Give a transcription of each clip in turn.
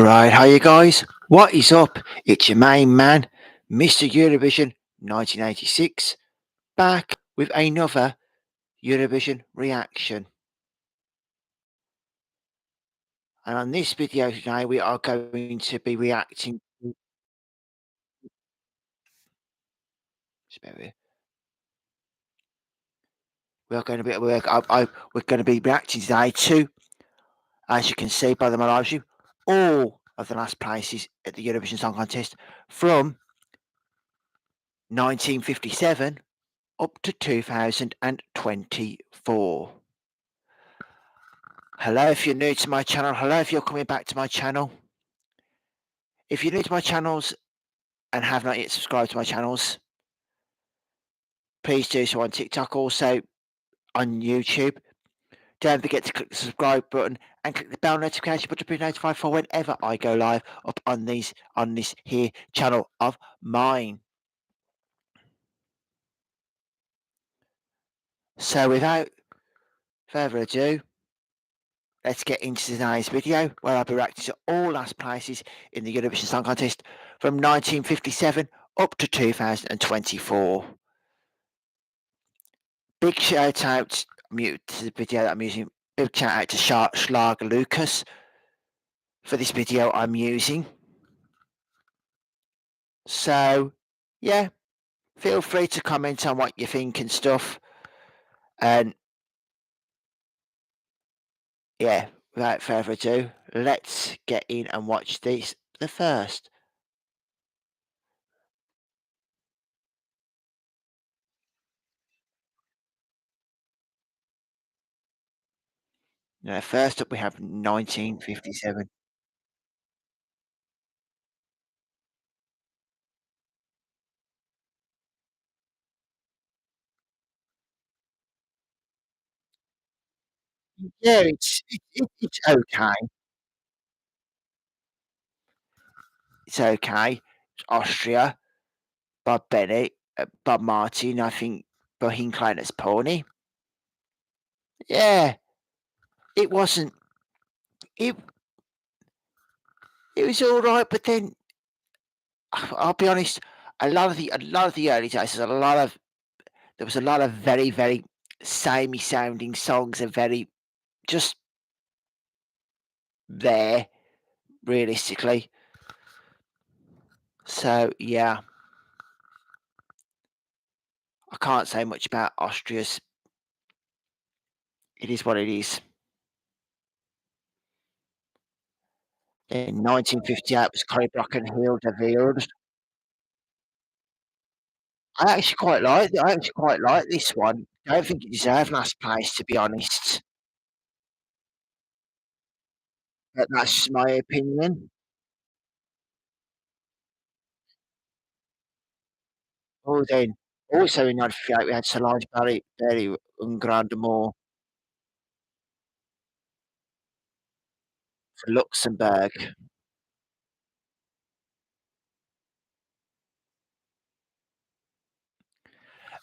Right, how you guys? What is up? It's your main man, Mr. Eurovision 1986, back with another Eurovision reaction. And on this video today, we are going to be reacting. Spare me. We are going to be we're going to be reacting today to, as you can see by the live stream, all of the last places at the Eurovision Song Contest from 1957 up to 2024. Hello, if you're new to my channel. Hello, if you're coming back to my channel. If you're new to my channels and have not yet subscribed to my channels, please do so on TikTok, also on YouTube. Don't forget to click the subscribe button and click the bell notification button to be notified for whenever I go live up on this here channel of mine. So without further ado, let's get into today's video where I'll be reacting to all last places in the Eurovision Song Contest from 1957 up to 2024. Big shout out to the video that I'm using. Big shout out to Schlager Lucas for this video I'm using. So, yeah, feel free to comment on what you think and stuff. And yeah, without further ado, let's get in and watch this the first. Now, first up, we have 1957. Yeah, it's okay. It's okay. It's Austria, Bob Bennett, Bob Martin, I think Bohemian Klein's Pony. Yeah, it wasn't. It it was all right, but then I'll be honest. A lot of the early days, there was a lot of very samey sounding songs and very just there realistically. So yeah, I can't say much about Austria's. It is what it is. In 1958 was Corey Brock and Hilda Wild. I actually quite like this one. I don't think it deserved last place, to be honest, but that's my opinion. Oh, then also in '98 we had Solange Barry and Grande Moore for Luxembourg.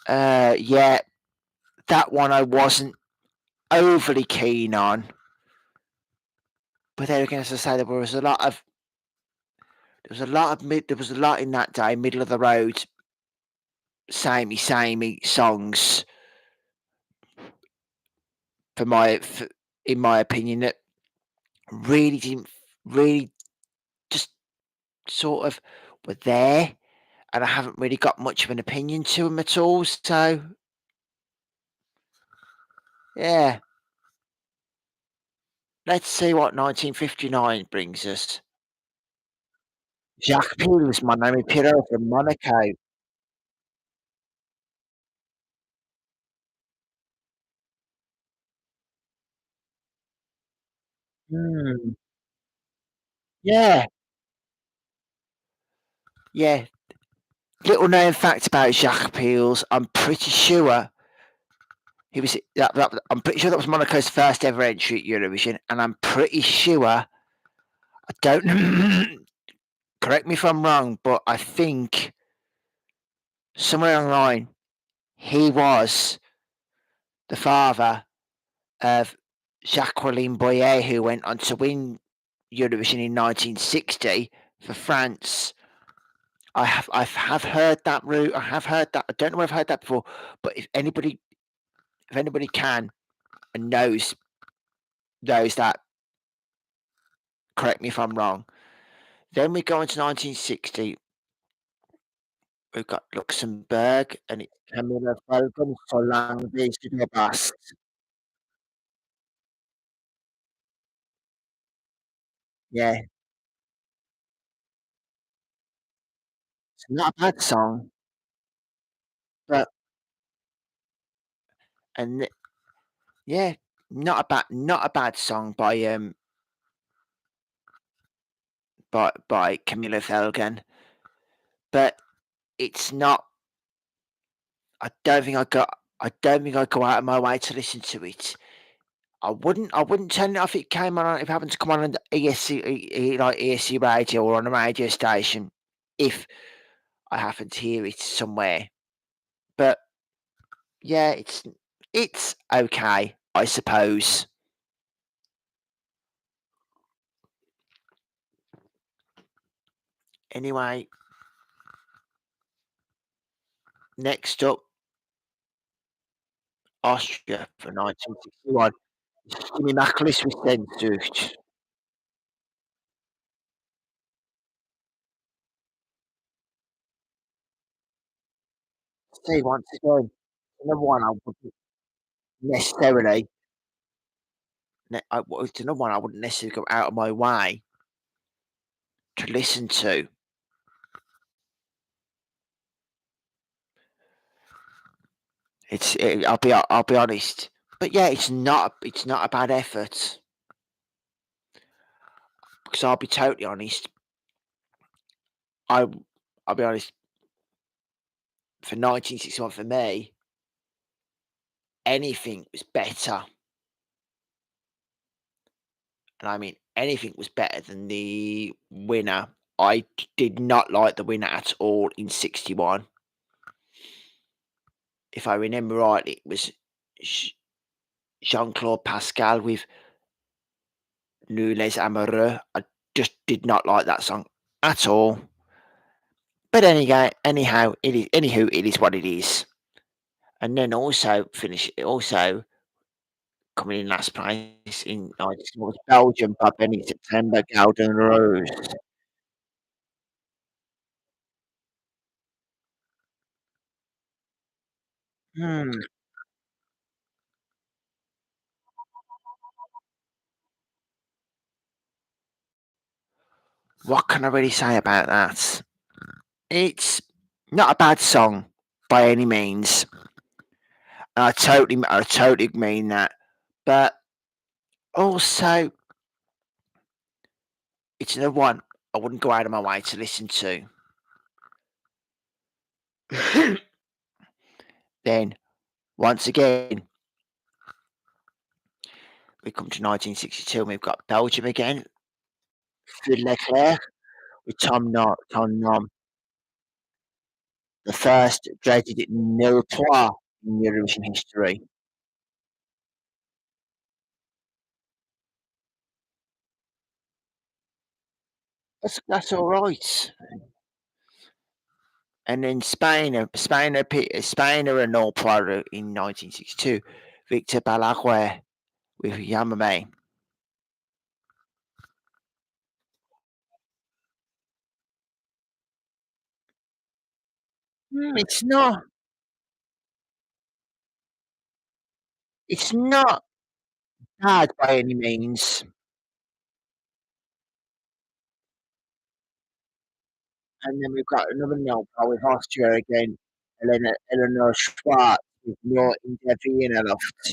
Yeah, that one I wasn't overly keen on, but then again, as I say, there was a lot in that day, middle of the road, samey songs for in my opinion, that really didn't really just sort of were there, and I haven't really got much of an opinion to them at all. So yeah, let's see what 1959 brings us. Jacques Pils, Mon Ami Pierrot from Monaco. Mm, yeah, yeah. Little known fact about Jacques Pils, I'm pretty sure he was I'm pretty sure that was Monaco's first ever entry at Eurovision, and I'm pretty sure I don't correct me if I'm wrong, but I think somewhere along the line he was the father of Jacqueline Boyer, who went on to win Eurovision in 1960 for France. I have heard that route. I have heard that. I don't know where I've heard that before, but if anybody can and knows that, correct me if I'm wrong. Then we go into 1960. We've got Luxembourg, and it's Camilla Fogan, Solange de Bast. Yeah, it's not a bad song, but and yeah, not a bad song by Camilla Fogan, but it's not. I don't think I go out of my way to listen to it. I wouldn't turn it off if it came on if it happened to come on the ESC like ESC radio or on a radio station, if I happen to hear it somewhere. But yeah, it's okay, I suppose. Anyway, next up, Austria for 1961. Cinemaklist was censored. See, once again, another one I wouldn't necessarily it's another one I wouldn't necessarily go out of my way to listen to. I'll be honest, but yeah, it's not a bad effort, because I'll be totally honest. I I'll be honest, for 1961 for me, anything was better, and I mean anything was better than the winner. Did not like the winner at all in 61. If I remember rightly, it was Jean Claude Pascal with Nous les Amoureux. I just did not like that song at all. But it is what it is. And then also coming in last place in 19 was Belgium by Benny September, Golden Rose. Hmm, what can I really say about that? It's not a bad song by any means. And I totally mean that. But also, it's another one I wouldn't go out of my way to listen to. Then, once again, we come to 1962 and we've got Belgium again. Phil Leclerc with Tom Nom, the first dreaded nil trois in Eurovision history. That's all right. And then Spain are a nil trois in 1962. Victor Balaguer with Yamame. It's not. It's not bad by any means. And then we've got another nil-trois with Austria again, Eleanor Schwarz with Nur in der Wienerluft.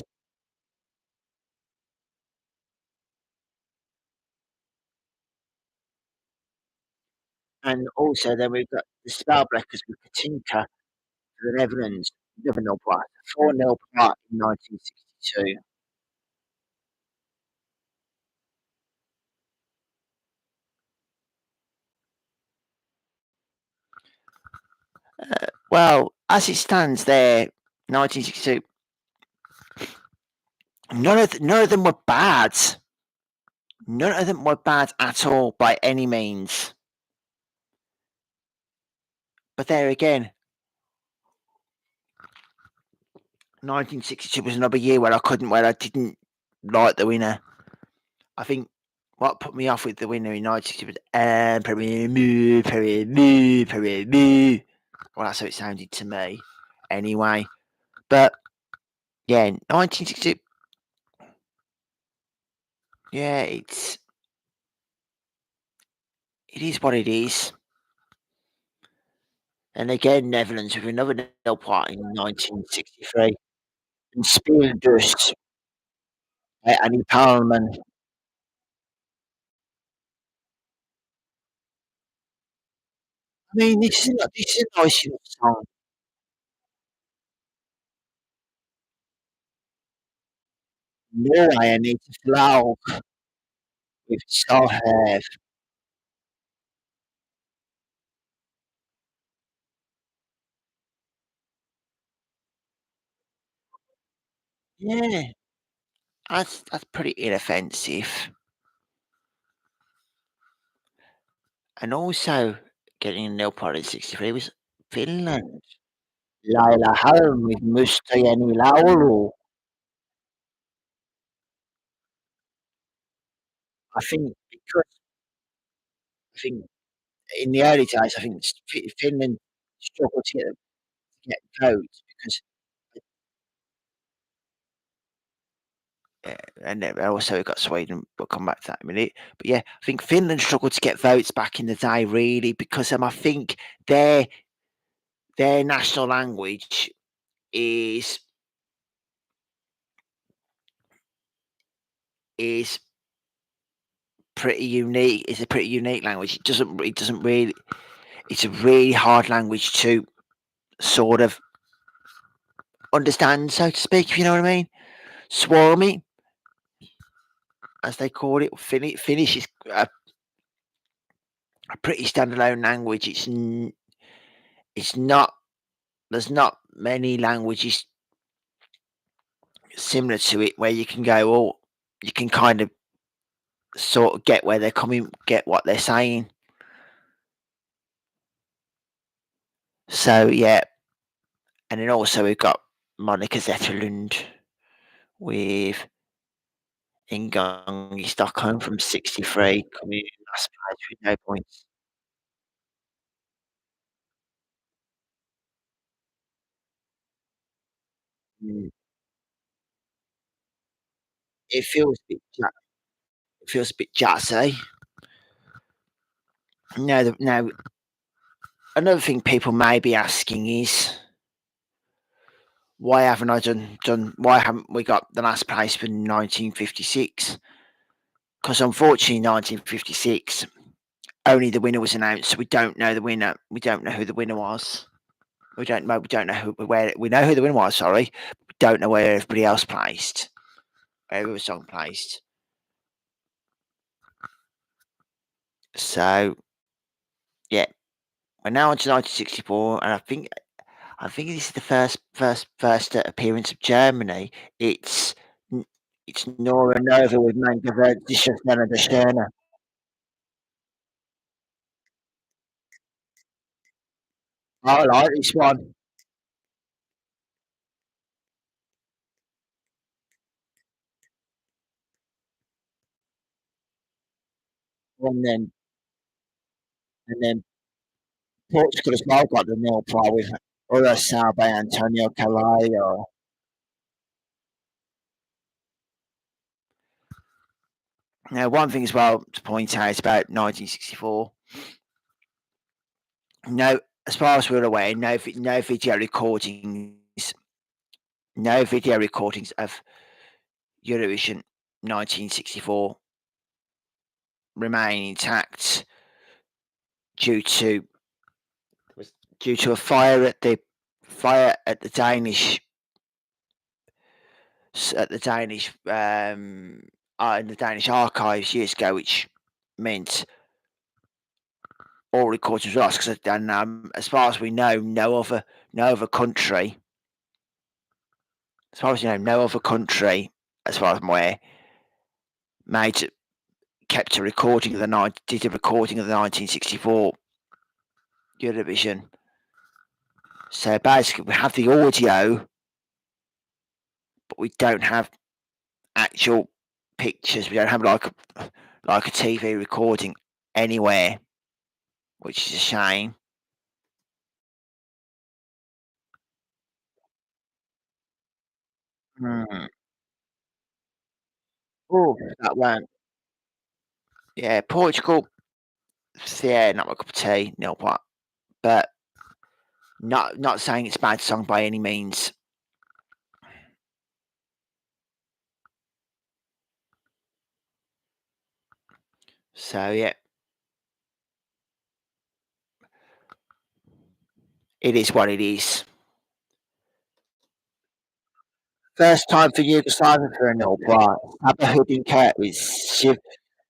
And also then we've got the Spellbreakers with Katinka for the Netherlands, another nil-trois, 4-0 part in 1962. Well, as it stands there, 1962, none of them were bad. None of them were bad at all by any means. But there again, 1962 was another year where I didn't like the winner. I think what put me off with the winner in 1960 was well, that's how it sounded to me, anyway. But yeah, 1960. Yeah, it is what it is. And again, Netherlands with another nil part in 1963. And Speelders Annie Palman. I mean, this is a nice enough song. Norway, I need to flow with Starhair. Yeah, that's pretty inoffensive. And also getting a nil part in '63 was Finland. Laila Halm with Mustajani Laulu. I think in the early days, I think Finland struggled to get votes because and then also we got Sweden. We'll come back to that in a minute. But yeah, I think Finland struggled to get votes back in the day, really, because I think their their national language is is pretty unique. It's a pretty unique language. It doesn't really. It's a really hard language to sort of understand, so to speak. If you know what I mean. Swarmy, as they call it, Finnish is a pretty standalone language. It's not. There's not many languages similar to it where you can go, oh, you can kind of sort of get where they're coming, get what they're saying. So yeah, and then also we've got Monica Zetterlund with Ingongi Stockholm from '63 coming in last place with no points. Mm, it feels a bit it feels a bit jazzy. Now another thing people may be asking is why haven't we got the last place for 1956? Because unfortunately, 1956, only the winner was announced, so we don't know the winner. We don't know who the winner was. We don't know where we know who the winner was. Sorry, we don't know where everybody else placed. Where every song placed. So yeah, we're now on to 1964, and I think this is the first appearance of Germany. It's it's Nora Nova with Mangovert Dishoffner and Schöne. I like this one. And then Portugal as well got the nil try with Uraçao by Antonio Carvalho. Now, one thing as well to point out about 1964. No, as far as we're aware, no video recordings of Eurovision 1964 remain intact due to due to a fire at the Danish in the Danish archives years ago, which meant all recordings were lost. Because as far as we know, no other country, as far as you know, no other country, as far as I'm aware, made kept a recording of the night did a recording of the 1964 Eurovision. So basically, we have the audio, but we don't have actual pictures. We don't have like a TV recording anywhere, which is a shame. Mm. Oh, that one. Yeah, Portugal. Yeah, not my cup of tea. No, what? But not saying it's a bad song by any means. So yeah, it is what it is. First time for Yugoslavia for an opera. Sabahudin Cat with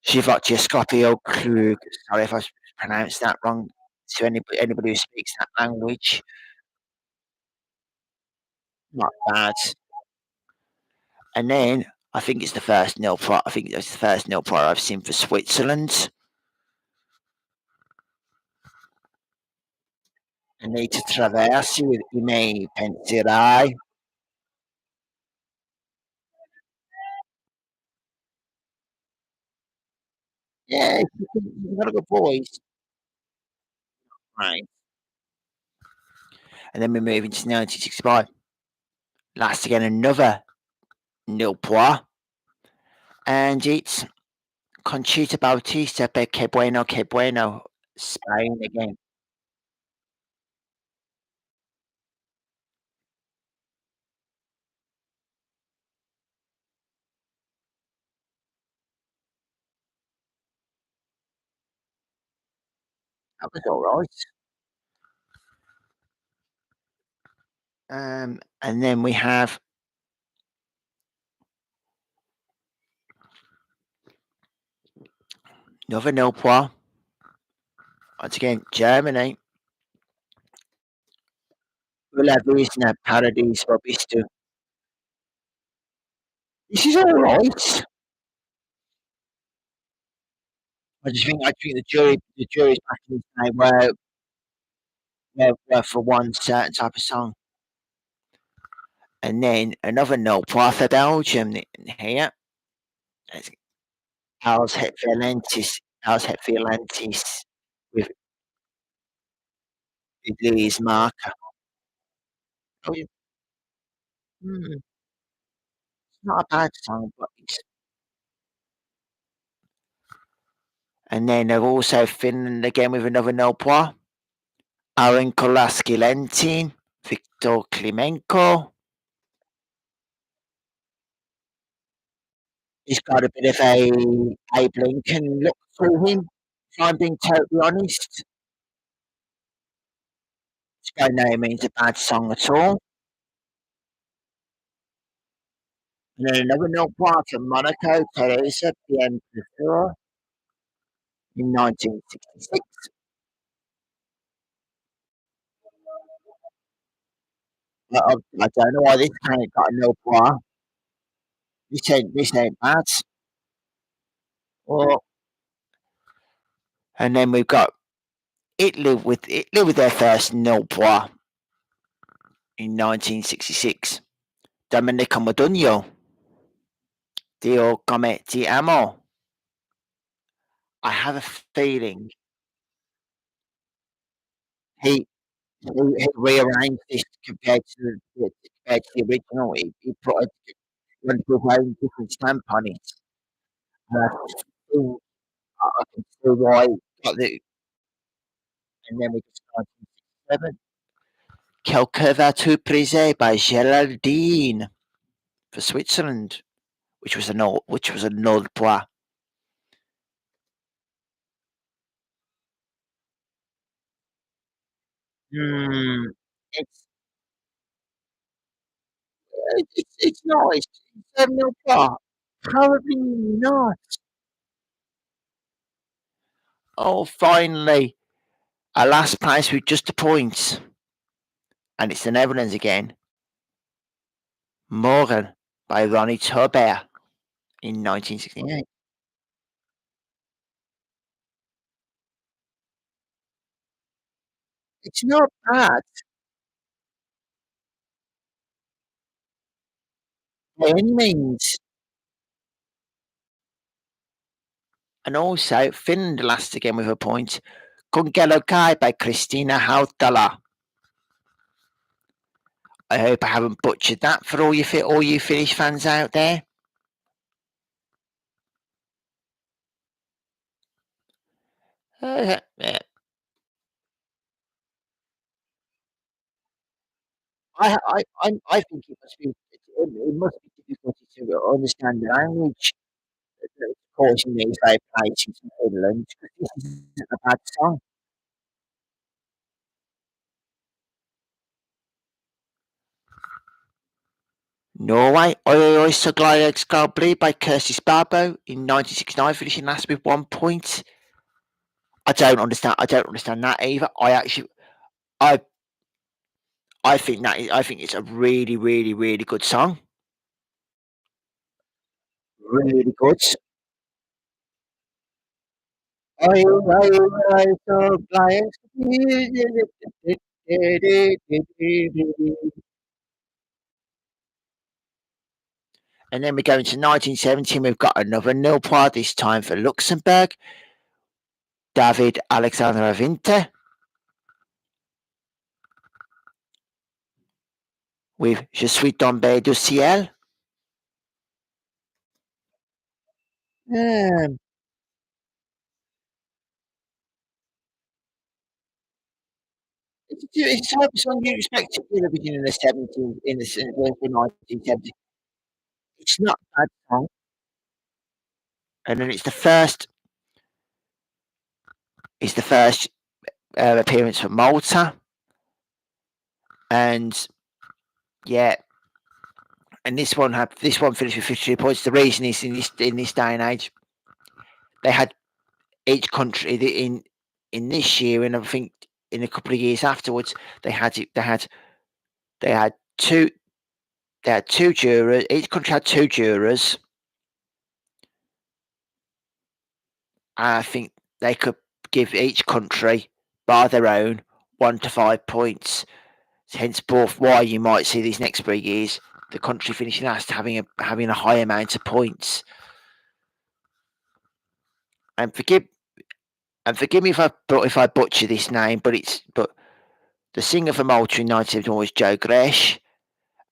Shivotja Krug. Sorry if I pronounced that wrong. To anybody who speaks that language, not bad. And then I think it's the first nil pro. I think it's the first nil pro I've seen for Switzerland. Anita Traversi with I miei penserai. Yeah, you've got a good voice. Right. And then we move into 1965. Last again, another nil pro. And it's Conchita Bautista, but que bueno, Spain again. That was all right. And then we have another nil pro. Once again, Germany. Villa Wiesner, Paradise, Robisto. This is all right. I think the jury's back in the day where for one certain type of song. And then another nil pro for Belgium here. It's Als het Violentis with Louise Marker. Oh, yeah. It's not a bad song, but it's and then they're also Finland again with another nil pro. Aurinkolaski Lentin, Viktor Klimenko. He's got a bit of a Abe Lincoln look to him, if I'm being totally honest. It's by no means a bad song at all. And then another nil pro from Monaco, Teresa Bien Professor in 1966. I don't know why this ain't got a nil pro. This ain't bad. Or and then we've got Italy with their first nil pro in 1966. Domenico Modugno, Dio come ti amo. I have a feeling he he rearranged this compared to the original. He put a wonderful own different stamp on it. And I can see why he got the and then we just 1967. Quelques vas-tu briser by Geraldine for Switzerland, which was a null point. Mm, it's it's nice. It's a null point. Probably not. Oh, finally, our last place with just a point, and it's the Netherlands again. Morgan by Ronnie Tobert in 1968. It's not bad by any means. And also, Finland last again with a point. Kun Kello Kai by Christina Hautala. I hope I haven't butchered that for all you Finnish fans out there. Yeah. I think it must be difficult to understand the language that's causing these vibrations in Finland. This isn't a bad song. Norway, Oi Oi So Glad Skal Bli by Kirsty Sparbo in 1969, finishing last with 1 point. I don't understand that either. I, I think it's a really, really, really good song. Really good. Oi Oi Oi So Glad. And then we go into 1917. We've got another nil point this time for Luxembourg. David Alexandra Winter with Je suis tombé du ciel. Um, it's the type of song you expect to Eurovision in the 70s, the 1970s. It's not a bad song. And then it's the first appearance for Malta. And yeah, and this one finished with 52 points. The reason is in this day and age, they had each country in this year, and I think in a couple of years afterwards, they had it. They had two they had two jurors. Each country had two jurors. And I think they could give each country by their own 1 to 5 points. Henceforth, why you might see these next 3 years the country finishing last having a high amount of points. And forgive me if I butcher this name, but the singer for Malta in 1971 was Joe Gresh,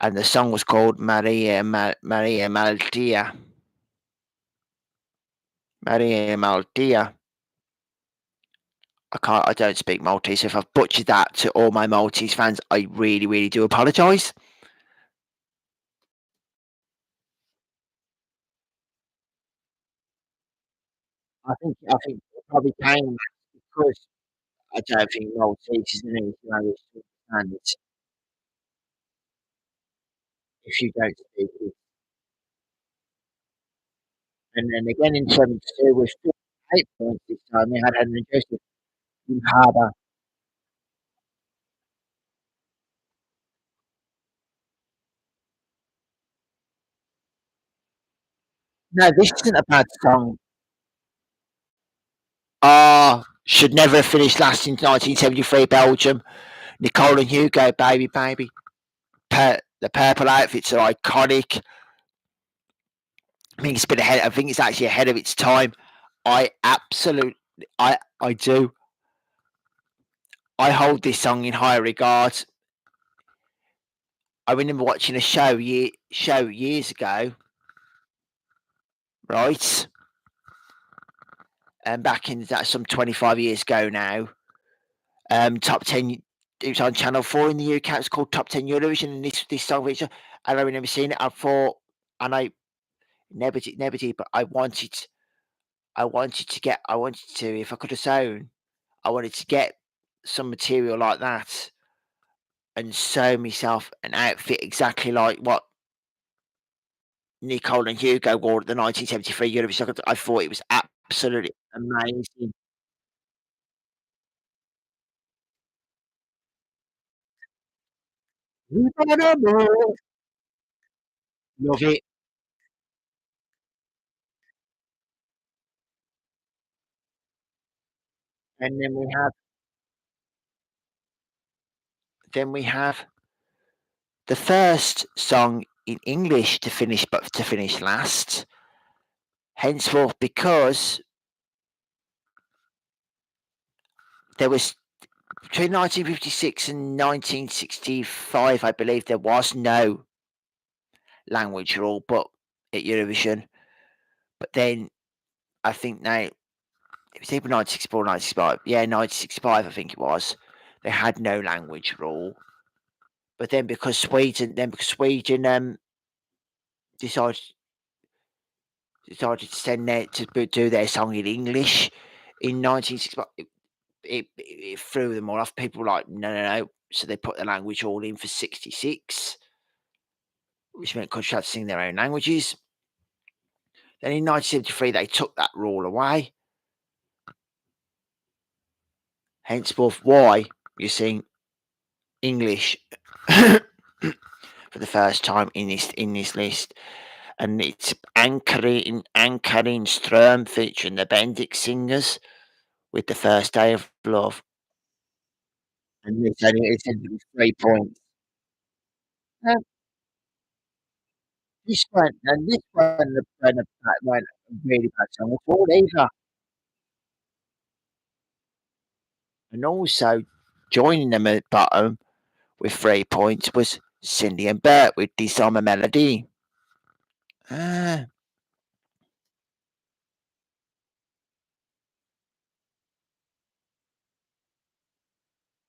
and the song was called Maria Maltia. Maria Maltia. I don't speak Maltese, so if I've butchered that to all my Maltese fans, I really, really do apologise. I think it probably came because I don't think Maltese is an easy language to understand if you don't speak it. And then again in 72 with 58 points this time, we had Henry Joseph in Harbour. No, this isn't a bad song. Should never have finished last in 1973 Belgium. Nicole and Hugo, baby, baby. The purple outfits are iconic. I think it's actually ahead of its time. I absolutely, I do. I hold this song in high regard. I remember watching a show years ago, right? And back in that some 25 years ago now. Top 10. It was on Channel 4 in the UK. It was called Top 10 Eurovision, and this song feature. And I remember seeing it. I thought, and I never did, but I wanted to, if I could have sewn, I wanted to get some material like that and sew myself an outfit exactly like what Nicole and Hugo wore at the 1973 Eurovision. I thought it was absolutely amazing. Love it. And then we have Then we have the first song in English to finish last. Henceforth, because there was between 1956 and 1965, I believe there was no language rule, but at Eurovision. But then I think now it was either 1964 or 1965. Yeah, 1965, I think it was. They had no language rule. But because Sweden decided decided to do their song in English in 1965, it threw them all off. People were like, no, no, no. So they put the language all in for 66, which meant countries had to sing their own languages. Then in 1973, they took that rule away. Henceforth, why you sing English for the first time in this list, and it's anchoring Strum featuring the Bendix Singers with the first day of love, and it's only 3 points. Um, this one a really bad song at all either, and also joining them at bottom with 3 points was Cindy and Bert with "The Summer Melody." Ah,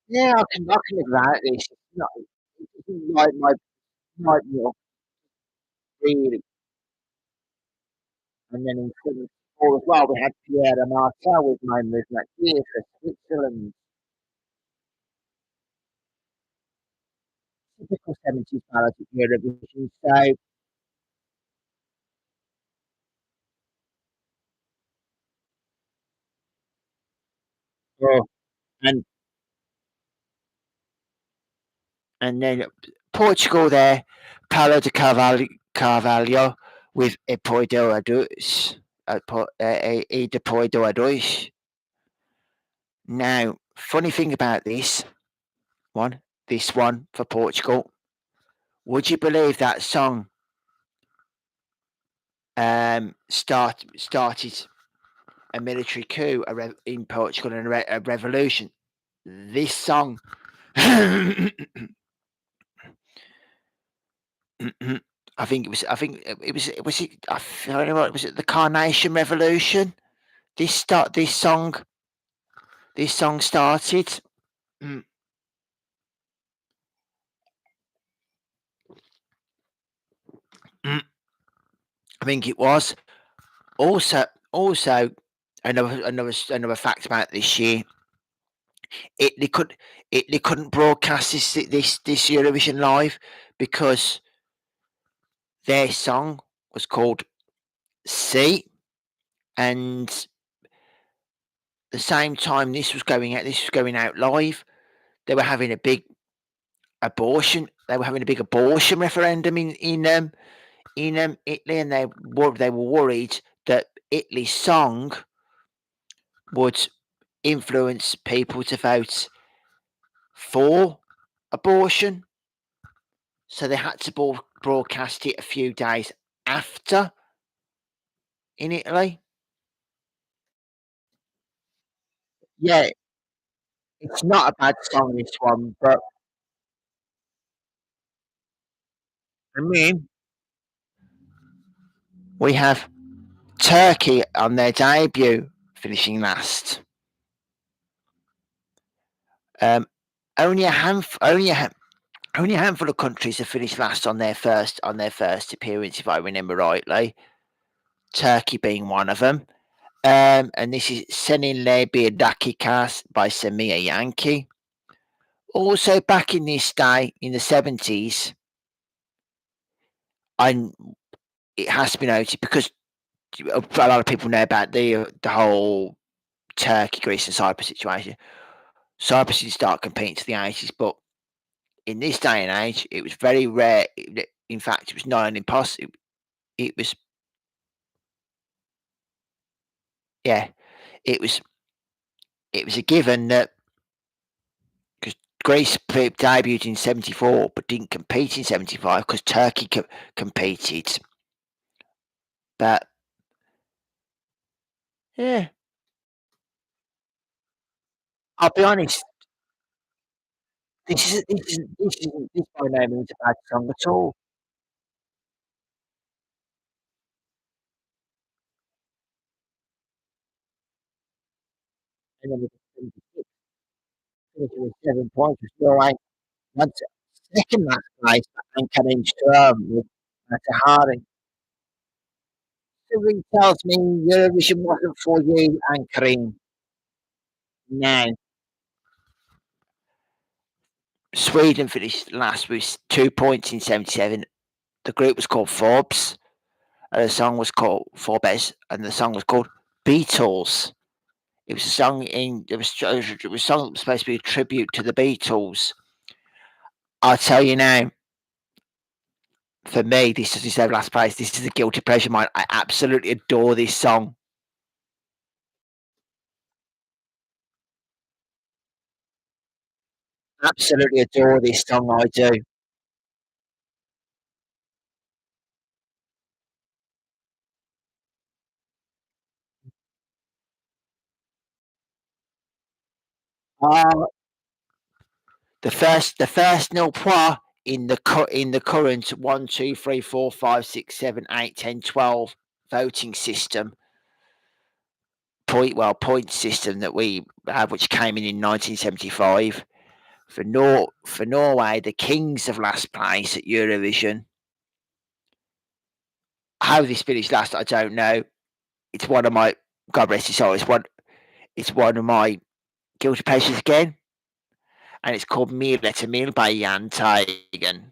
yeah, I can live without this. It's not it isn't like my real really. And then in 74 as well, we had Pierre and Marcel with "My Movement Here" for Switzerland. Typical 70s ballad at Eurovision. So, oh, and then Portugal there, Paulo de Carvalho with "E Poi Deu a Dois", "E Depois Deu a Dois". Now, funny thing about one, this one for Portugal, would you believe that song started a military coup in Portugal and a revolution? This song, I think it was. I think it was. Was it? I don't know what was it. The Carnation Revolution. This start. This song. This song started. Mm, mm, I think it was. Also, also another fact about this year. Italy could Italy couldn't broadcast this Eurovision live because their song was called "C," and the same time this was going out live, they were having a big they were having a big abortion referendum in Italy, and they were worried that Italy's song would influence people to vote for abortion, so they had to broadcast it a few days after in Italy. Yeah, it's not a bad song, this one, but I mean, we have Turkey on their debut finishing last. Um, only a handful, only a handful of countries have finished last on their first appearance, if I remember rightly. Turkey being one of them. And this is Seninle Bir Dakikas by Samia Yankee. Also, back in this day, in the 70s, and it has to be noted because a lot of people know about the whole Turkey, Greece, and Cyprus situation. Cyprus didn't start competing to the 80s, but in this day and age, it was very rare. In fact, it was not an impossible. It was, yeah, it was, it was a given that because Greece debuted in '74 but didn't compete in '75 because Turkey competed. But yeah, I'll be honest. This by no means a bad song at all. And then with 76, finishing with 7 points, we still ain't once second last place and coming strong with Harding. Something tells me Eurovision wasn't for you, anchoring. No. Sweden finished last with 2 points in '77. The group was called Forbes, and the song was called Forbes, and the song was called Beatles. It was a song it was a song that was supposed to be a tribute to the Beatles. I'll tell you now, for me, this doesn't deserve last place. This is a guilty pleasure of mine. I absolutely adore this song. Absolutely adore this song. I do. Uh, the first nil point in the current 1, 2, 3, 4, 5, 6, 7, 8, 10, 12 voting system point system that we have, which came in 1975 for Norway, the kings of last place at Eurovision. How this finished last, I don't know. It's one of my God rest his soul. It's one of my guilty pleasures again, and it's called Mil Etter Mil by Jan Teigen.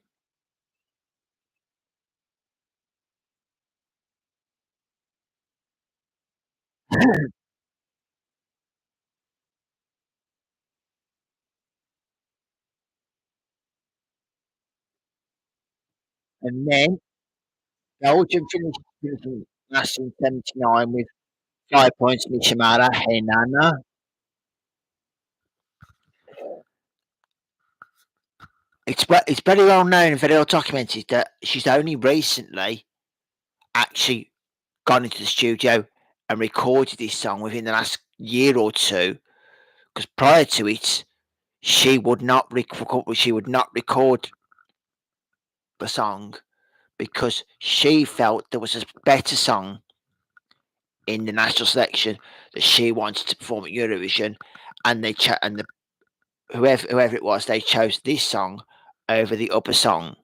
And then Belgium finishing last in '79 with 5 points. Michamara Henana. It's very well known and very well documented that she's only recently actually gone into the studio and recorded this song within the last year or two. Because prior to it, she would not record the song because she felt there was a better song in the national selection that she wanted to perform at Eurovision, and whoever it was, they chose this song over the other song.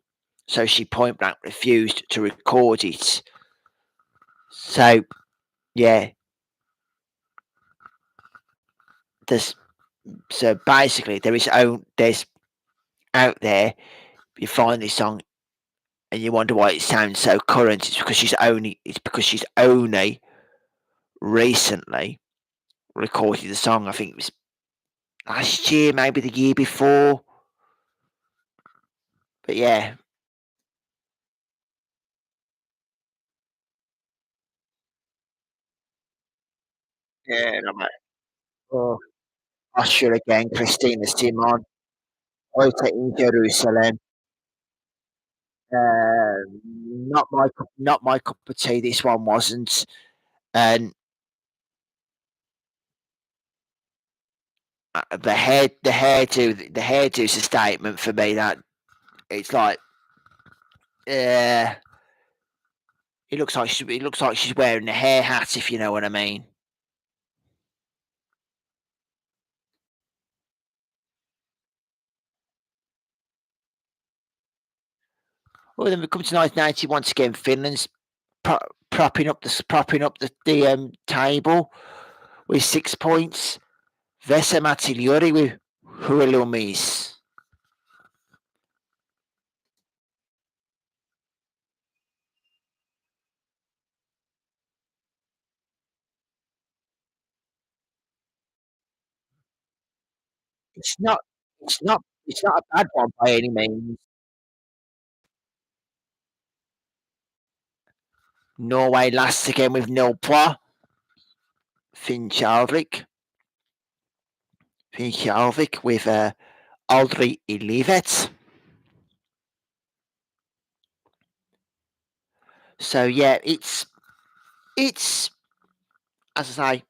So she point blank refused to record it. So yeah, there's so basically there's out there. You find this song and you wonder why it sounds so current. It's because she's only recently recorded the song. I think it was last year, maybe the year before. But yeah, yeah, no, mate. Oh, Usher again, Christina Simon, Heute in Jerusalem. Not my cup of tea. This one wasn't, and the hairdo's a statement for me. That it's like, uh, it looks like she's wearing a hair hat, if you know what I mean. Well, then we come to 1990 once again. Finland's propping up the table with 6 points. Vesa Matiliori with Huelumis. It's not. It's not a bad one by any means. Norway lasts again with nil points. Finn Charlvik with Aldri i livet. So yeah, it's as I say,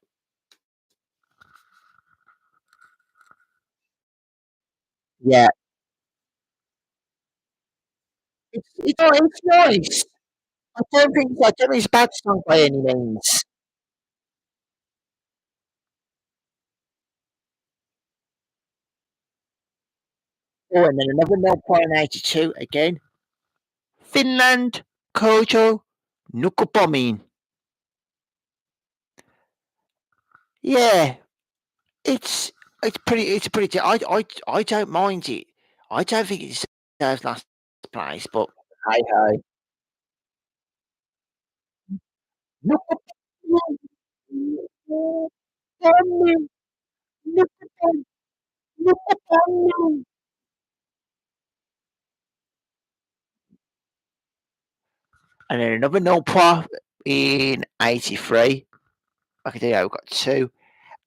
yeah, it's nice. I don't think it's a bad song by any means. Oh, and then another 0.82 again. Finland, Kojo, Nukupomin. Yeah, it's it's pretty. I don't mind it. I don't think it deserves last place, but hey ho. Nukupomin, Nukupomin, Nukupomin, Nukupomin. And then another Nulpa in '83. Like I tell you, I've got two,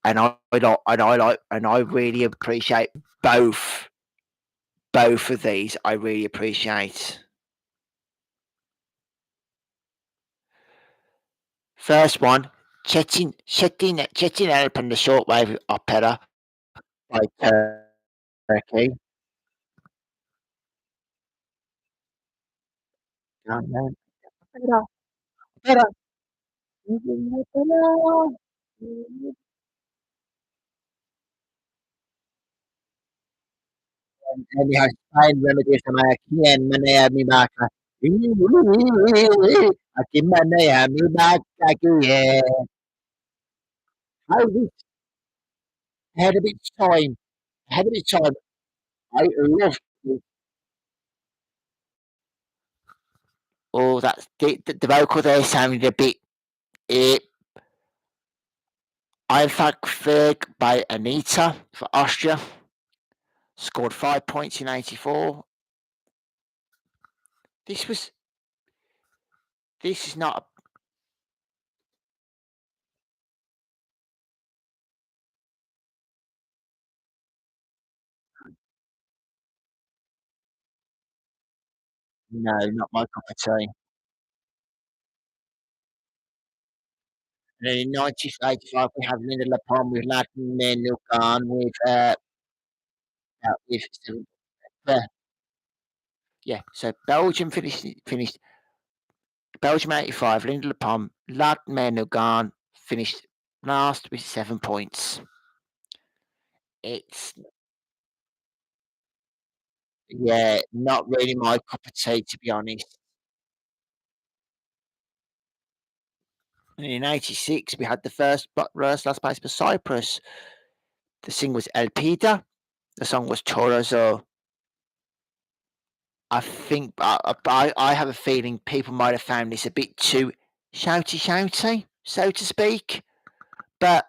and I really appreciate both both of these. I really appreciate. First one, Chetin Help and the Shortwave Opera by Turkey. And we have Spain Remedy sama Kian Manayami Baka. Akim Manayami Baka Kiye. How this ahead of its time. Ahead of its time. I love it. Oh, that's the vocal there sounded a bit. Eh, Einfach Ferg by Anita for Austria. Scored 5 points in '84. This was. This is not. No, not my cup of tea. And then in 1985, we have Linda Lapalm with Latin Men Look On with uh, yeah. So Belgium finished Belgium 85, Linda Lapalm, Latin Men Look On finished last with 7 points. It's yeah, not really my cup of tea to be honest. And in '86, we had the first last place for Cyprus. The singer was Elpida. The song was Chorizo. I think I have a feeling people might have found this a bit too shouty, so to speak. But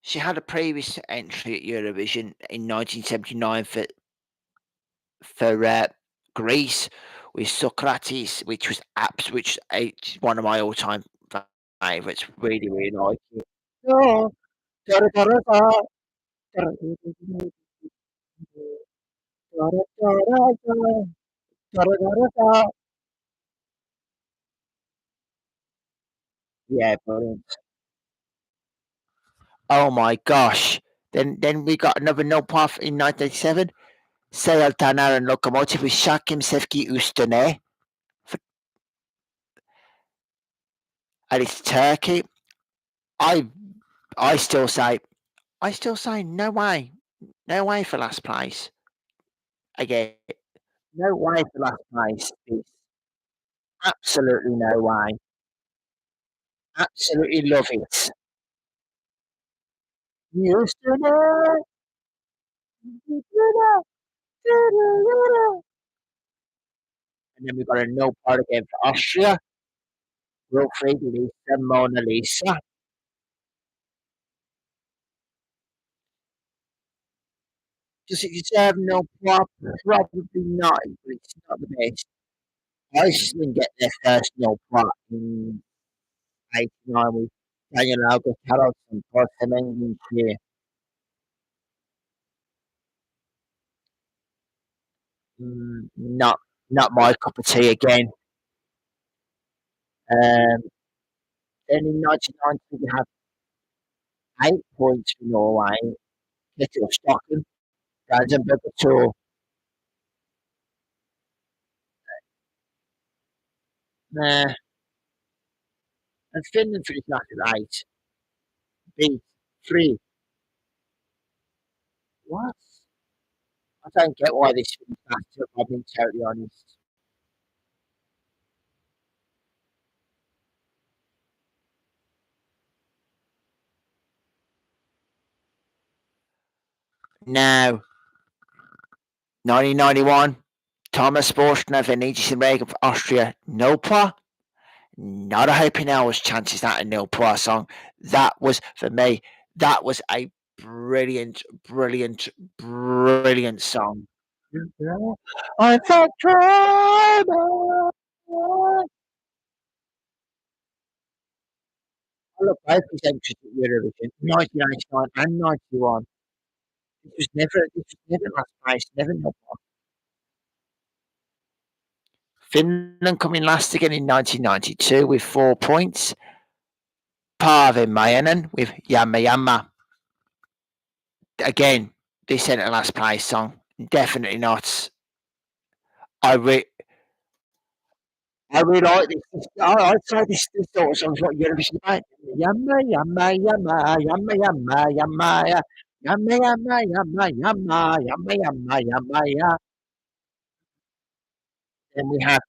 she had a previous entry at Eurovision in 1979 for Greece with Socrates, which was which is one of my all-time favourites. Really, really like it. Oh, da-da-da-da-da, da-da-da-da-da, da-da-da-da-da, da-da-da-da-da. Yeah, brilliant. Oh my gosh. Then we got another no path in 1987. Seyal Taner and Locomotive with Shakim Sevki Üstüne. And it's Turkey. I I still say no way. No way for last place. Again. No way for last place. It's absolutely no way. Absolutely love it. Üstüne, Üstüne, and then we've got a no part again for Austria. Wilfried Lisa Mona Lisa. Does it deserve no prop? Probably not, but it's not the best. Iceland get their first no prop in '89 with Daniel Albert Harrelson, Portland, not my cup of tea again. Um, then in 1990 we had 8 points for Norway. Little Stockton, Brandenburg Tour. Nah, and Finland finished last at 8. Beat 3. What? I don't get why this finished last, if I'm being totally honest. Now, 1991, Thomas Forstner, Venetian Reagan for Austria, no par. Not a hoping hours chances that a nil par song. That was, for me, that was a brilliant, brilliant, brilliant song. I thought trouble. I love both these entries at Eurovision, 1999 and 91. This was never last place, never nil par. Finland coming last again in 1992 with 4 points. Paavo Väinänen with Yamma Yamma. Again, this ain't a last place song. Definitely not. I re- I really like this. I'd say this sort of song's what Eurovision about. Yamma Yamma Yamma Yamma Yamma Yamma Yamma Yamma Yamma Yamma Yamma Yamma Yamma Yamma. Then we have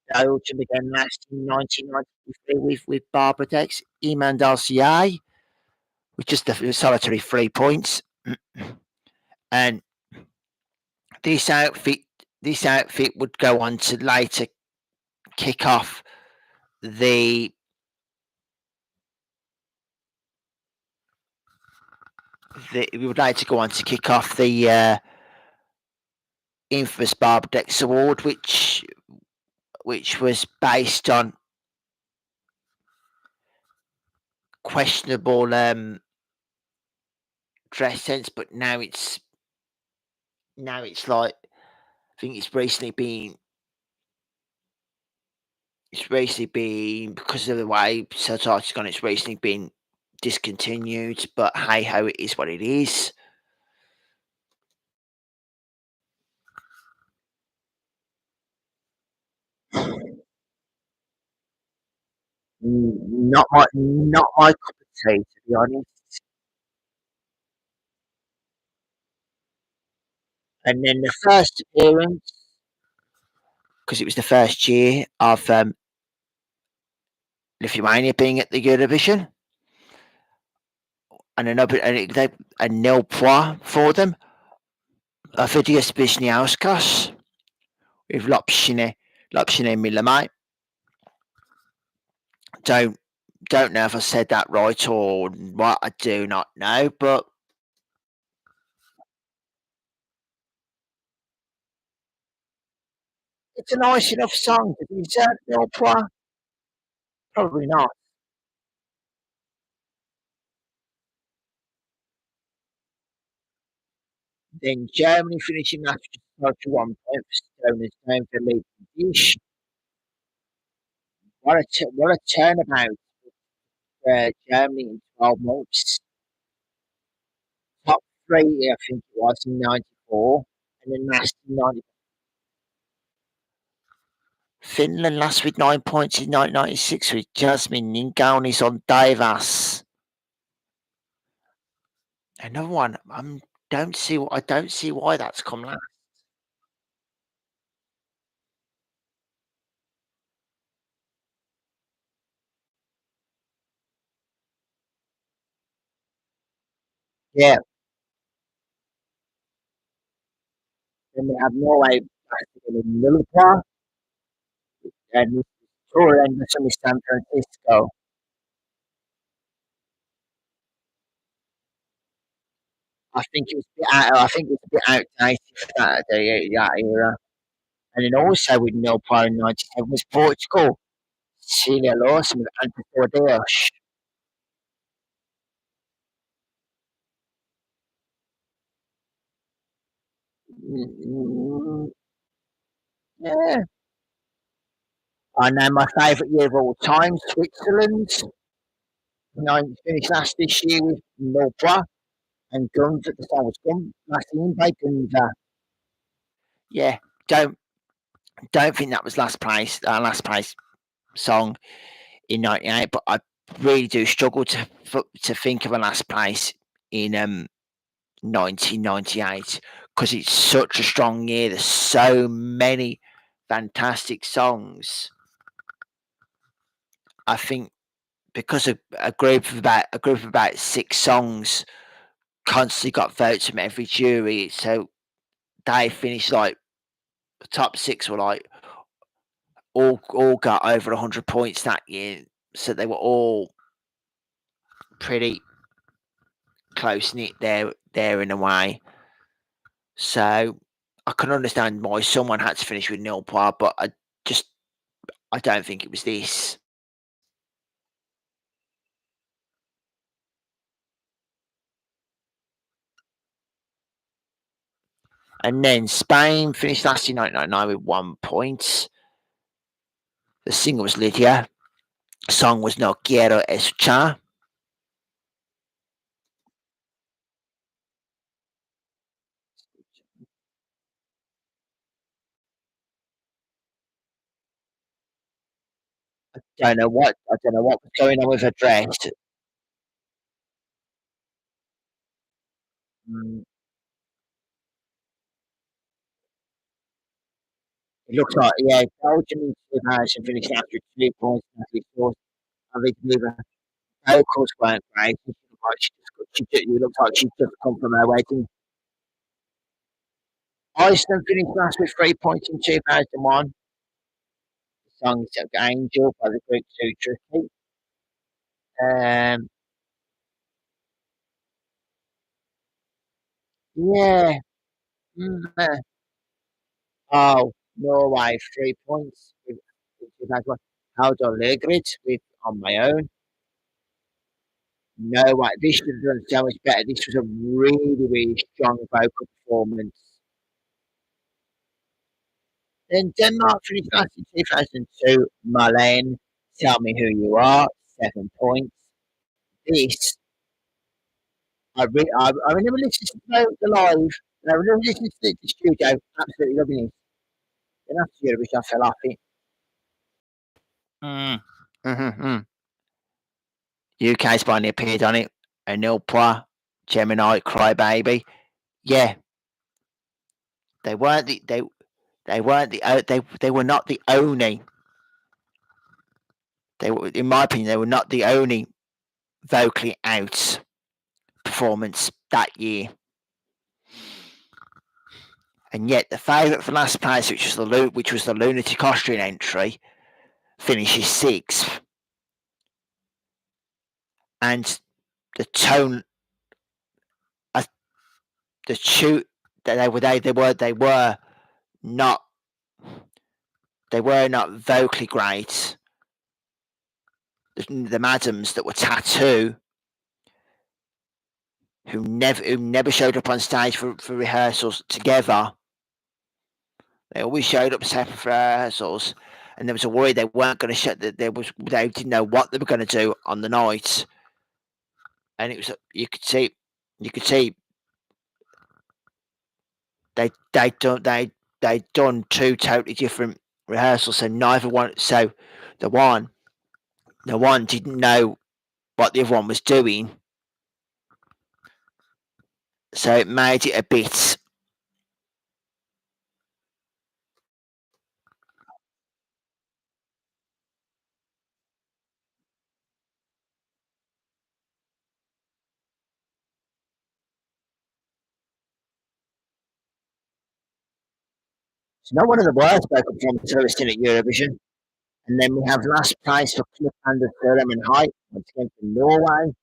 the autumn again last in 1993 with Barbara Dex, Iman Dalcier, with just a solitary 3 points. And this outfit this outfit would go on to later kick off the we would like to go on to kick off the infamous Barbara Dex Award, which was based on questionable dress sense, but now it's like I think it's recently been because of the way Sartori's gone. It's recently been discontinued, but hey ho, it is what it is. Not my cup of tea, to be honest. And then the first appearance, because it was the first year of Lithuania being at the Eurovision, and a nil point for them. Ovidius Wisniauskas with Lopshine Milamai. Don't don't know if I said that right or what. I do not know, but it's a nice enough song to deserve nil point. Probably not. Then Germany finishing after 1 point for Stone and Stone for leading dish. What a turnabout for Germany in 12 months. Top three, I think it was in '94, and then last in '90. Finland last with 9 points in 1996 with Jasmine Ninkaunis on Taivas. Another one. I don't see why that's come last. Yeah. Then we have Norway in the middle part, and Tour and San Francisco. I think it was a bit outdated for that era. And then also with nil point in '97 was Portugal. Celia Lawson with Antes por Dios. Mm, yeah. I know my favourite year of all time, Switzerland. Finished last this year with Nobra and Guns at the song was Gun, Maxine by Gunza. Yeah, don't don't think that was last place song in '98, but I really do struggle to think of a last place in 1998 because it's such a strong year. There's so many fantastic songs. I think because a group of about 6 songs constantly got votes from every jury, so they finished like the top 6 were like all got over 100 points that year, so they were all pretty close knit there in a way. So I can understand why someone had to finish with nil par, but just I don't think it was this. And then Spain finished last in 1999 with 1 point. The singer was Lydia. The song was No Quiero Escuchar. I don't know what was going on with her dress. Mm, it looks like Belgium in 2000 finished after 2 points. I think neither vocals weren't great. It looked like she just come from her wedding. Iceland finished last with 3 points in 2001. The song is Angel by the group Too Tricky. Um, yeah. Oh, Norway, 3 points. With 2001. How do I it with On My Own? No way. This should have done so much better. This was a really, really strong vocal performance. Then Denmark finished last in 2002. Marlene, Tell Me Who You Are, 7 points. This, I remember listening to the live, and I remember listening to the studio, absolutely loving it. Then after Eurovision, I fell off it. Mm. Mm-hmm. UK's finally appeared on it. Anil Pwa, Gemini, Crybaby. Yeah, they weren't the they weren't the they were not the only. They were, in my opinion, they were not the only vocally out performance that year. And yet, the favourite for last place, which was the Lunatic Austrian entry, finishes 6th. And the tone, uh, the shoot that they were not vocally great. The madams that were tattoo, who never showed up on stage for rehearsals together. They always showed up separate for rehearsals, and there was a worry they weren't going to shut. That they didn't know what they were going to do on the night, and it was you could see they done 2 totally different rehearsals. So neither one. So the one the one didn't know what the other one was doing, so it made it a bit. It's not one of the worst vocal performances I've ever seen at Eurovision. And then we have last place for Cliff Anders and Height, once again from Norway,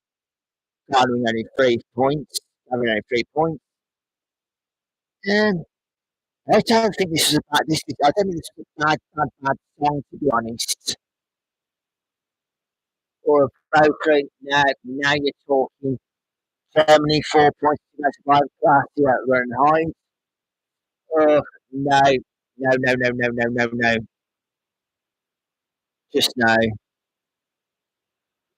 gathering only 3 points. Gathering only 3 points. And I don't think this is a bad. I don't think this is a bad song, to be honest. or a Valkyrie. Now you're talking Germany 4 points against Croatia at Rheinheim. Oh, no, no, no, no, no, no, no, no. Just no.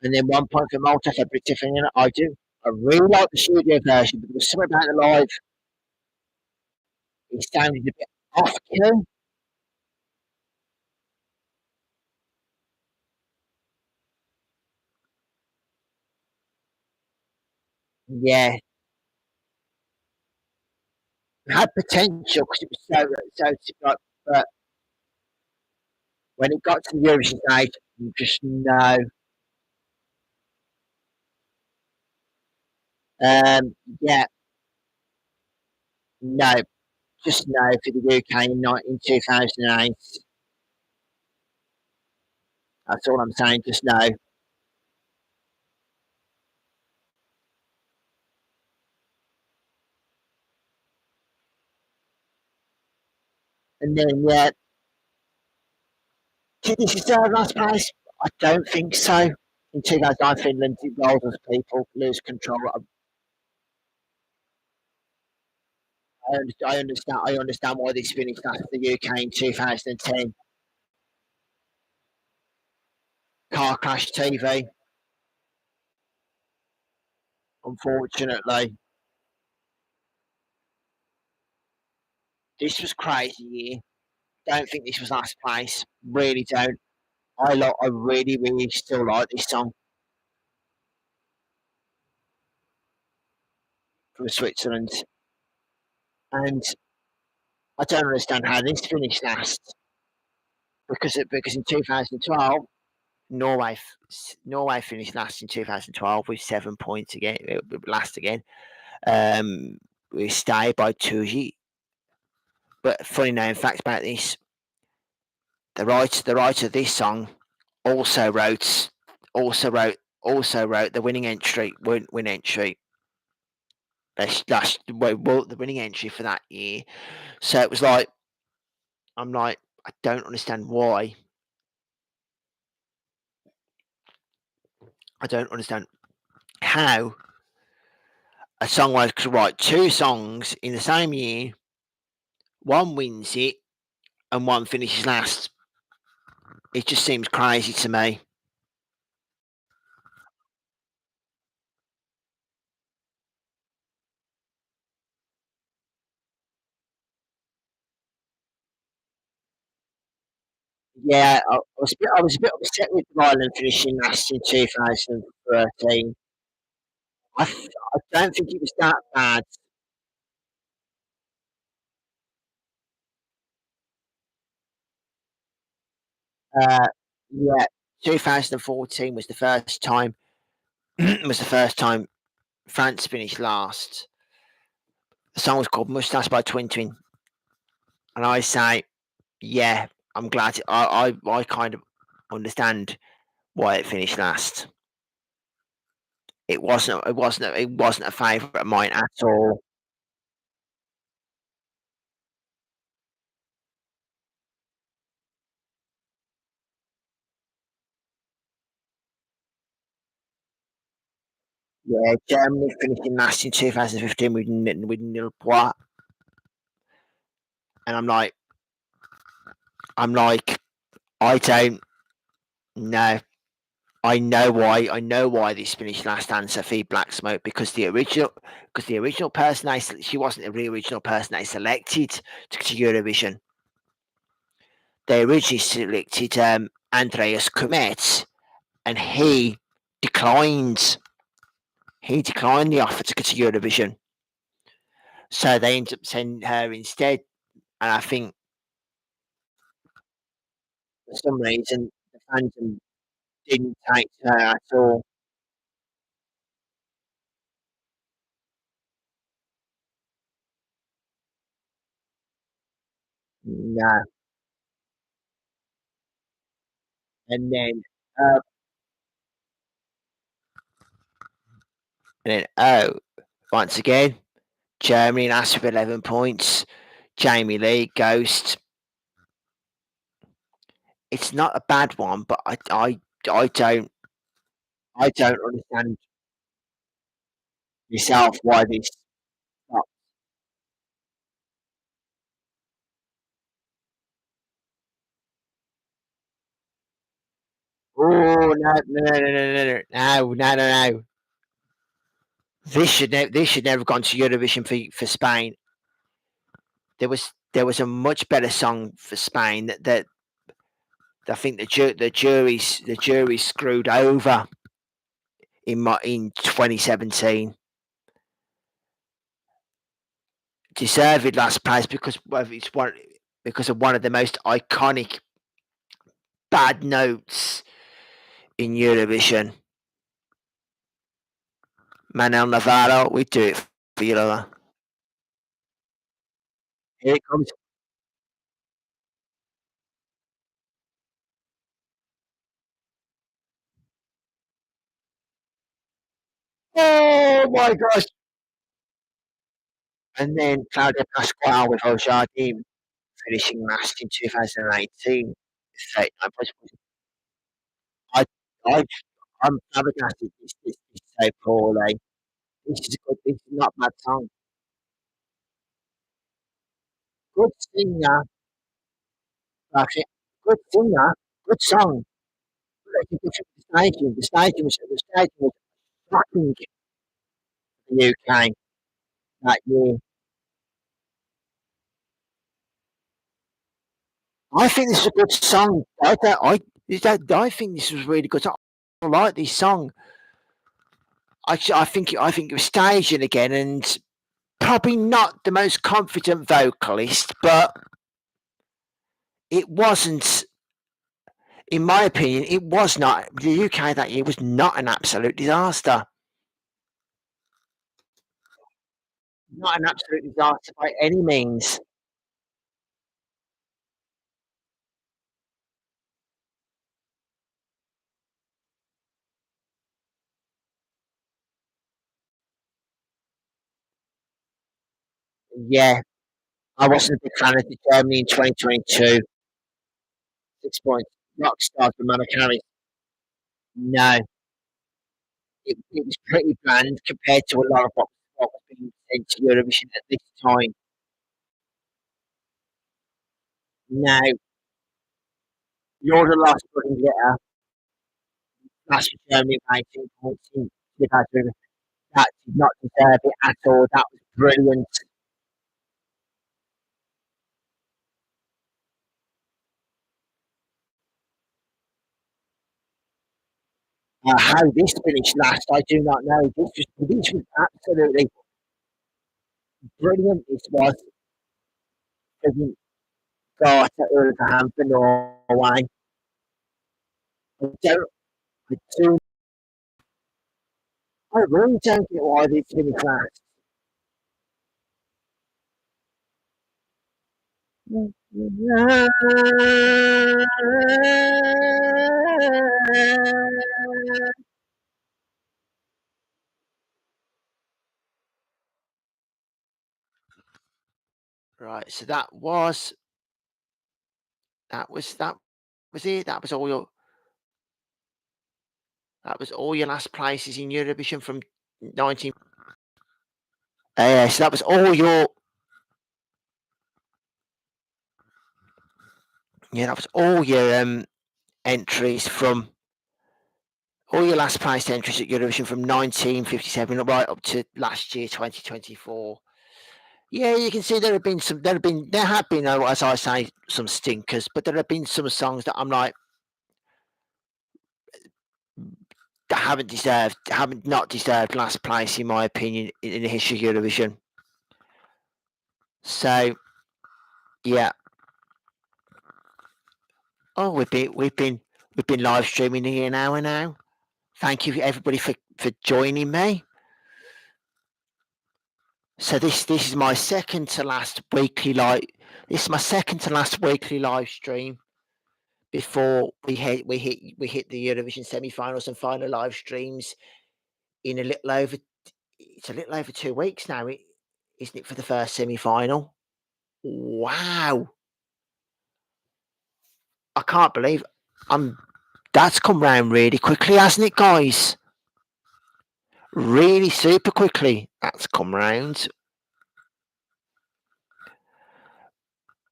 And then 1 point for Malta for British Finland. I do. I really like the studio version, but there was something about the live. It sounded a bit off key. Yeah, it had potential because it was so like, but when it got to the Eurovision stage, you just no. Yeah, no, just no for the UK in 2008. That's all I'm saying. Just no. And then yeah, did this deserve last place? I don't think so. In 2009, Finland rolled as people lose control. I understand. I understand why this finished after the UK in 2010. Car crash TV. Unfortunately, this was crazy year. Don't think this was last place. Really don't. I really, really still like this song from Switzerland, and I don't understand how this finished last because in 2012 Norway Norway finished last in 2012 with 7 points again, last again. We stayed by Tuji. But funny known fact about this: the writer of this song also wrote also wrote the winning entry win entry. That's well, the winning entry for that year. So it was like I'm like I don't understand why. I don't understand how a songwriter could write two songs in the same year. One wins it and one finishes last. It just seems crazy to me. Yeah, I was a bit upset with Ireland finishing last in 2013. I don't think it was that bad. Uh, yeah, 2014 was the first time was the first time France finished last. The song was called "Moustache" by Twin Twin, and I say, yeah, I'm glad. I kind of understand why it finished last. It wasn't a favourite of mine at all. Yeah, Germany finishing last in 2015 with nil points, and I'm like, I don't know. I know why this finished last answer for Black Smoke because the original person she wasn't the original person they selected to Eurovision. They originally selected Andreas Kumet, and declined. He declined the offer to go to Eurovision, so they ended up sending her instead. And I think for some reason the fandom didn't take to her at all. No, and then uh, once again Germany last with 11 points. Jamie Lee, Ghost. It's not a bad one, but I don't. I don't understand myself why this stopped. Oh, no, no, no, no, no, no, no, no, no, no. This should never have gone to Eurovision for Spain. There was a much better song for Spain that I think the jury screwed over in 2017. Deserved last place because of one of the most iconic bad notes in Eurovision. Manuel Navarro, we do it for you, Lola. Here it comes. Oh my gosh! And then Claudia Pasquale with El Jardín finishing last in 2018. 39 points. I, I, I'm flabbergasted. This is so poorly. This is not a bad song. Good singer, actually, good singer, good song. But if you look at the staging was shocking for the UK that year. I think this is a good song. I think this was really good. I like this song. I think it was staging again, and probably not the most confident vocalist, but it wasn't. In my opinion, it was not. The UK that year was not an absolute disaster. Not an absolute disaster by any means. Yeah, I wasn't a big fan of the Germany in 2022. 6 points. Rockstar from Mama Carey. No, it was pretty bland compared to a lot of what was being sent to Eurovision at this time. No, you're the last fucking getter. That's for Germany by 18 points in 2000. That did not deserve it at all. That was brilliant. How this finished last, I do not know. This was absolutely brilliant. This was. Brilliant. God, Ulveham for Norway. I don't, I do, I really don't get why this finished last. Right, so that was it. That was all your last places in Eurovision from 19. Yeah, so that was all your yeah, that was entries from all your last place entries at Eurovision from 1957 right up to last year, 2024. Yeah, you can see there have been, as I say, some stinkers, but there have been some songs that I'm like that haven't not deserved last place in my opinion in the history of Eurovision. So yeah, oh, we've been live streaming here an hour now. Thank you everybody for joining me. So this is my second to last weekly live. This is my second to last weekly live stream before we hit the Eurovision semi-finals and final live streams in a little over. It's a little over 2 weeks now, isn't it, for the first semi-final? Wow, I can't believe I'm. That's come round really quickly, hasn't it, guys? really super quickly that's come round.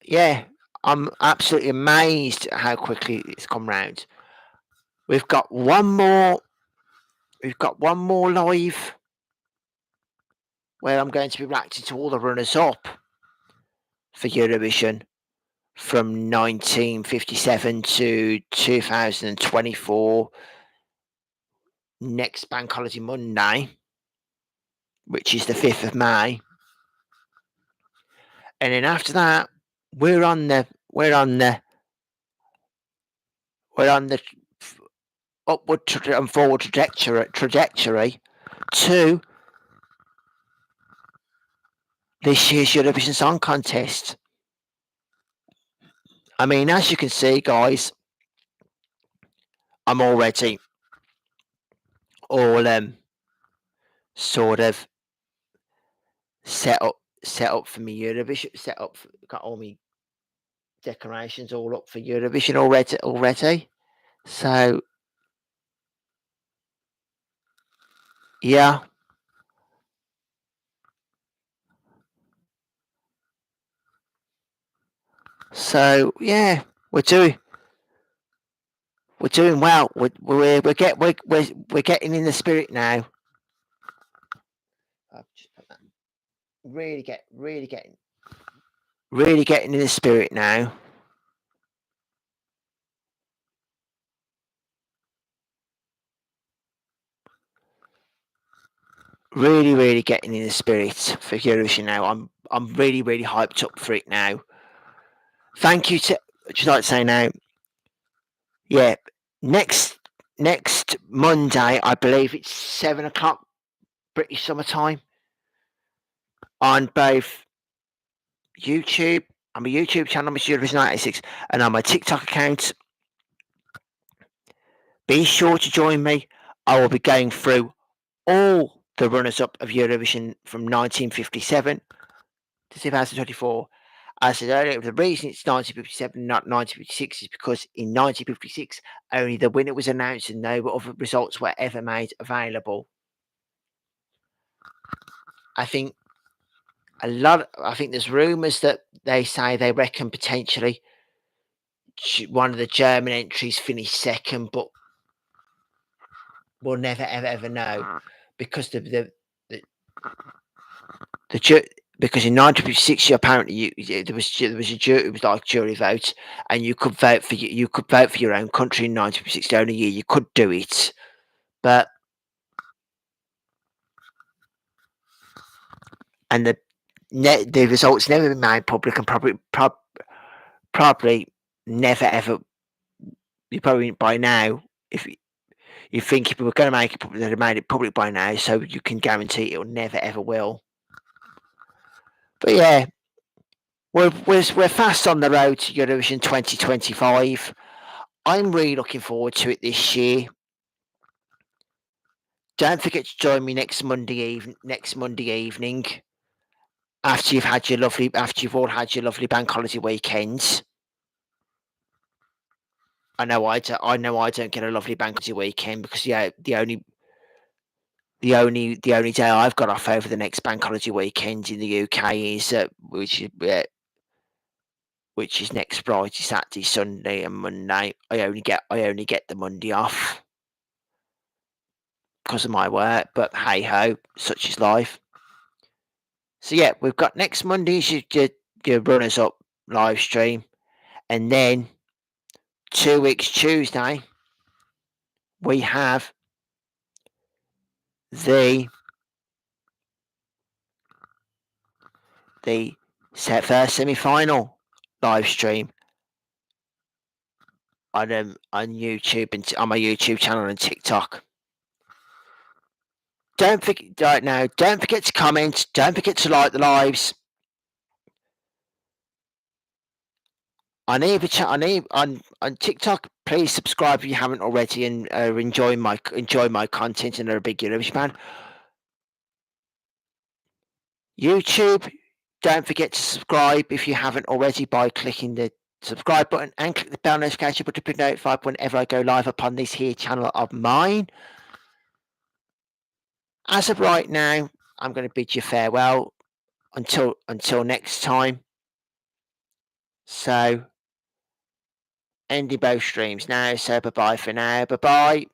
Yeah, I'm absolutely amazed at how quickly it's come round. We've got one more. We've got one more live where I'm going to be reacting to all the runners up for Eurovision from 1957 to 2024. Next bank holiday Monday, which is the 5th of May, and then after that, we're on the upward and forward trajectory to this year's Eurovision Song Contest. I mean, as you can see, guys, I'm already all sort of set up for me Eurovision. Got all my decorations all up for Eurovision already. So yeah. So yeah, we're doing well. We're getting in the spirit now. I've just put that. Really getting in the spirit now. Really getting in the spirit for Eurovision now. I'm really hyped up for it now. Thank you to. Just like to say now. Yeah, next Monday, I believe it's 7 o'clock British summer time on both YouTube. I'm a YouTube channel, Mr. Eurovision 96, and on my TikTok account. Be sure to join me. I will be going through all the runners-up of Eurovision from 1957 to 2024. As I said earlier, the reason it's 1957, not 1956, is because in 1956 only the winner was announced and no other results were ever made available. I think there's rumours that they say they reckon potentially one of the German entries finished second, but we'll never ever know because because in 1956 apparently there was a jury, it was like jury vote, and you could vote for your own country in 1956. The only year you could do it, but and the results never been made public, and probably never ever. You probably by now, if you think if we were going to make it public, they'd have made it public by now, so you can guarantee it will never ever will. But yeah, we're fast on the road to Eurovision 2025. I'm really looking forward to it this year. Don't forget to join me next Monday evening after you've all had your lovely bank holiday weekends. I know I don't get a lovely bank holiday weekend because the only day I've got off over the next bank holiday weekend in the UK is which is next Friday, Saturday, Sunday, and Monday. I only get the Monday off because of my work, but hey ho, such is life. So yeah, we've got next Monday's your runners up live stream, and then 2 weeks Tuesday we have the first semi-final live stream on YouTube and on my YouTube channel and TikTok. Don't forget to comment. Don't forget to like the lives. On TikTok, please subscribe if you haven't already, and enjoy my content and are a big Eurovision fan. YouTube, don't forget to subscribe if you haven't already by clicking the subscribe button and click the bell notification button to be notified whenever I go live upon this here channel of mine. as of right now, I'm going to bid you farewell until next time. So ending both streams now. So bye bye for now. Bye bye.